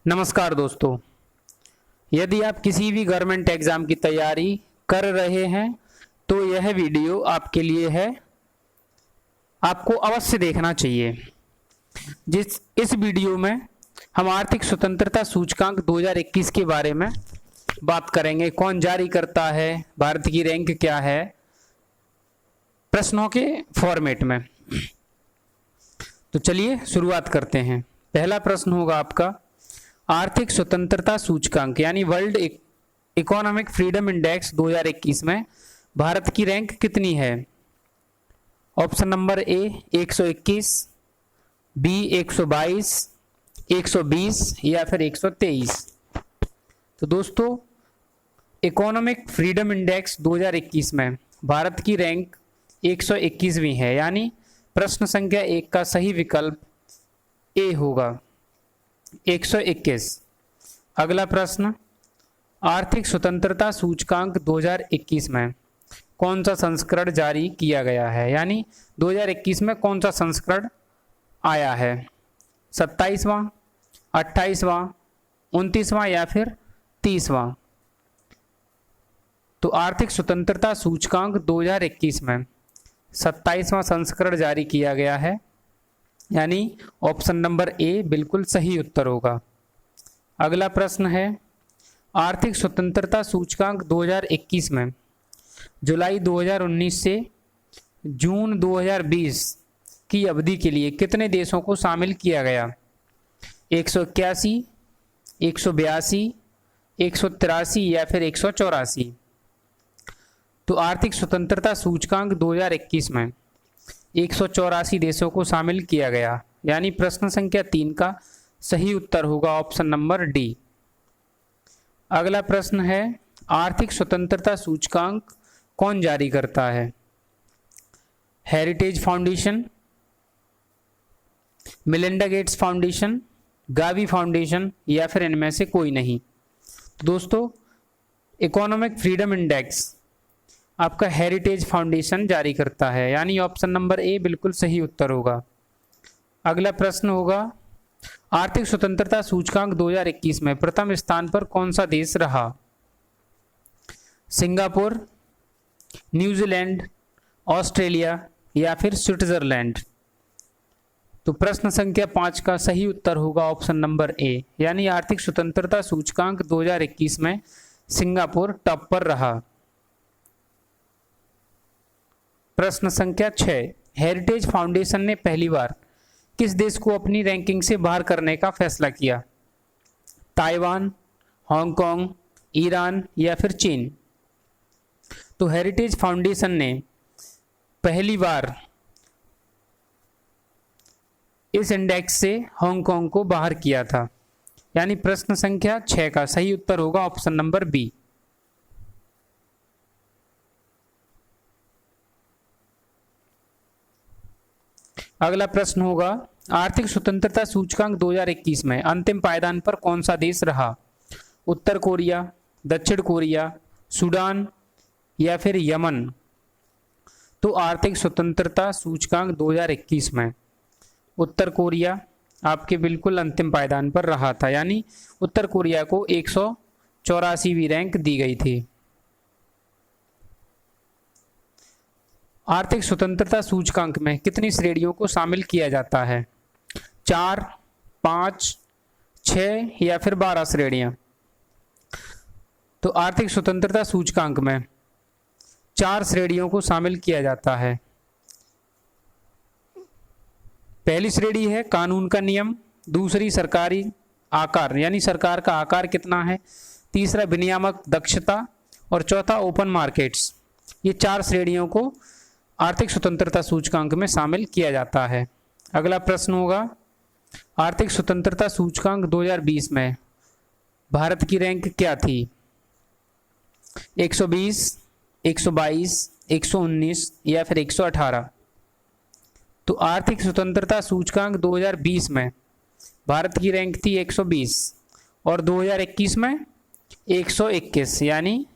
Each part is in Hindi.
नमस्कार दोस्तों। यदि आप किसी भी गवर्नमेंट एग्ज़ाम की तैयारी कर रहे हैं तो यह वीडियो आपके लिए है। आपको अवश्य देखना चाहिए। इस वीडियो में हम आर्थिक स्वतंत्रता सूचकांक 2021 के बारे में बात करेंगे। कौन जारी करता है, भारत की रैंक क्या है, प्रश्नों के फॉर्मेट में। तो चलिए शुरुआत करते हैं। पहला प्रश्न होगा आपका, आर्थिक स्वतंत्रता सूचकांक यानी वर्ल्ड इकोनॉमिक फ्रीडम इंडेक्स 2021 में भारत की रैंक कितनी है? ऑप्शन नंबर ए 121, बी 122, 120 या फिर 123। तो दोस्तों, इकोनॉमिक फ्रीडम इंडेक्स 2021 में भारत की रैंक 121वीं है, यानी प्रश्न संख्या 1 का सही विकल्प ए होगा, 121। अगला प्रश्न, आर्थिक स्वतंत्रता सूचकांक 2021 में कौन सा संस्करण जारी किया गया है? यानी 2021 में कौन सा संस्करण आया है? 27वां, 28वां, 29वां या फिर 30वां? तो आर्थिक स्वतंत्रता सूचकांक 2021 में 27वां संस्करण जारी किया गया है, यानी ऑप्शन नंबर ए बिल्कुल सही उत्तर होगा। अगला प्रश्न है, आर्थिक स्वतंत्रता सूचकांक 2021 में जुलाई 2019 से जून 2020 की अवधि के लिए कितने देशों को शामिल किया गया? 181, 182, 183 या फिर 184? तो आर्थिक स्वतंत्रता सूचकांक 2021 में 184 देशों को शामिल किया गया, यानी प्रश्न संख्या 3 का सही उत्तर होगा ऑप्शन नंबर डी। अगला प्रश्न है, आर्थिक स्वतंत्रता सूचकांक कौन जारी करता है? Heritage foundation, Melinda Gates foundation, Gavi foundation या फिर इनमें से कोई नहीं? दोस्तों, इकोनॉमिक फ्रीडम इंडेक्स आपका हेरिटेज फाउंडेशन जारी करता है, यानी ऑप्शन नंबर ए बिल्कुल सही उत्तर होगा। अगला प्रश्न होगा, आर्थिक स्वतंत्रता सूचकांक 2021 में प्रथम स्थान पर कौन सा देश रहा? सिंगापुर, न्यूजीलैंड, ऑस्ट्रेलिया या फिर स्विट्जरलैंड? तो प्रश्न संख्या 5 का सही उत्तर होगा ऑप्शन नंबर ए, यानी आर्थिक स्वतंत्रता सूचकांक 2021 में सिंगापुर टॉप पर रहा। प्रश्न संख्या 6, हेरिटेज फाउंडेशन ने पहली बार किस देश को अपनी रैंकिंग से बाहर करने का फैसला किया? ताइवान, हांगकांग, ईरान या फिर चीन? तो हेरिटेज फाउंडेशन ने पहली बार इस इंडेक्स से हांगकांग को बाहर किया था, यानी प्रश्न संख्या 6 का सही उत्तर होगा ऑप्शन नंबर बी। अगला प्रश्न होगा, आर्थिक स्वतंत्रता सूचकांक 2021 में अंतिम पायदान पर कौन सा देश रहा? उत्तर कोरिया, दक्षिण कोरिया, सूडान या फिर यमन? तो आर्थिक स्वतंत्रता सूचकांक 2021 में उत्तर कोरिया आपके बिल्कुल अंतिम पायदान पर रहा था, यानी उत्तर कोरिया को 184वीं रैंक दी गई थी। आर्थिक स्वतंत्रता सूचकांक में कितनी श्रेणियों को शामिल किया जाता है? 4, 5, 6 या फिर 12 श्रेणियां? तो आर्थिक स्वतंत्रता सूचकांक में 4 श्रेणियों को शामिल किया जाता है। पहली श्रेणी है कानून का नियम, दूसरी सरकारी आकार यानी सरकार का आकार कितना है, तीसरा विनियामक दक्षता और चौथा ओपन मार्केट्स। ये 4 श्रेणियों को आर्थिक स्वतंत्रता सूचकांक में शामिल किया जाता है। अगला प्रश्न होगा, आर्थिक स्वतंत्रता सूचकांक 2020 में भारत की रैंक क्या थी? 120, 122, 119 या फिर 118? तो आर्थिक स्वतंत्रता सूचकांक 2020 में भारत की रैंक थी 120 और 2021 में 121, यानी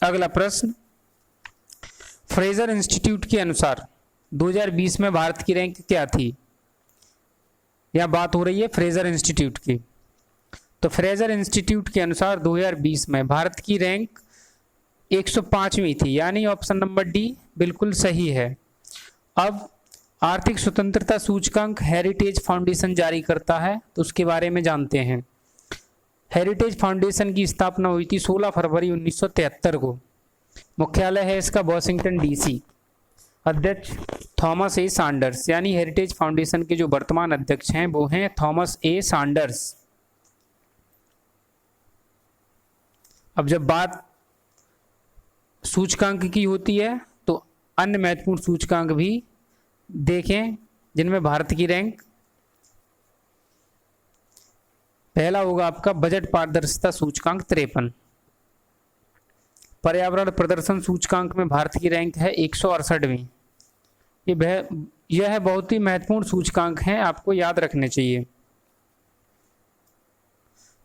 अगला प्रश्न, फ्रेजर इंस्टीट्यूट के अनुसार 2020 में भारत की रैंक क्या थी? यहाँ बात हो रही है फ्रेजर इंस्टीट्यूट की। तो फ्रेजर इंस्टीट्यूट के अनुसार 2020 में भारत की रैंक 105वीं थी, यानी ऑप्शन नंबर डी बिल्कुल सही है। अब आर्थिक स्वतंत्रता सूचकांक हेरिटेज फाउंडेशन जारी करता है, तो उसके बारे में जानते हैं। हेरिटेज फाउंडेशन की स्थापना हुई थी 16 फरवरी 1973 को। मुख्यालय है इसका वॉशिंगटन डीसी। अध्यक्ष थॉमस ए सैंडर्स, यानी हेरिटेज फाउंडेशन के जो वर्तमान अध्यक्ष हैं वो हैं थॉमस ए सैंडर्स। अब जब बात सूचकांक की होती है तो अन्य महत्वपूर्ण सूचकांक भी देखें जिनमें भारत की रैंक, पहला होगा आपका बजट पारदर्शिता सूचकांक 53। पर्यावरण प्रदर्शन सूचकांक में भारत की रैंक है 168वीं। यह बहुत ही महत्वपूर्ण सूचकांक हैं, आपको याद रखने चाहिए।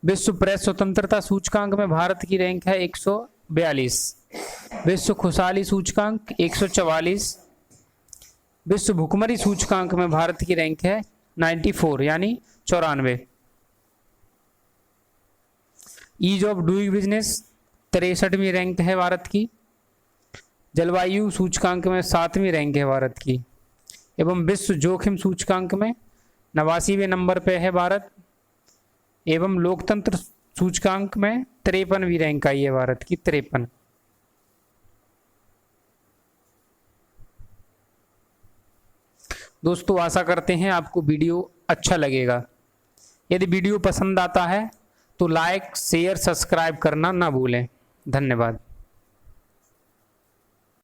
विश्व प्रेस स्वतंत्रता सूचकांक में भारत की रैंक है 142। विश्व खुशहाली सूचकांक 144। विश्व भुखमरी सूचकांक में भारत की रैंक है 94, यानी 94। ईज ऑफ डूइंग बिजनेस 63वीं रैंक है भारत की। जलवायु सूचकांक में 7वीं रैंक है भारत की। एवं विश्व जोखिम सूचकांक में 89वें नंबर पे है भारत। एवं लोकतंत्र सूचकांक में 53वीं रैंक आई है भारत की, 53। दोस्तों आशा करते हैं आपको वीडियो अच्छा लगेगा। यदि वीडियो पसंद आता है तो लाइक, शेयर, सब्सक्राइब करना ना भूलें। धन्यवाद।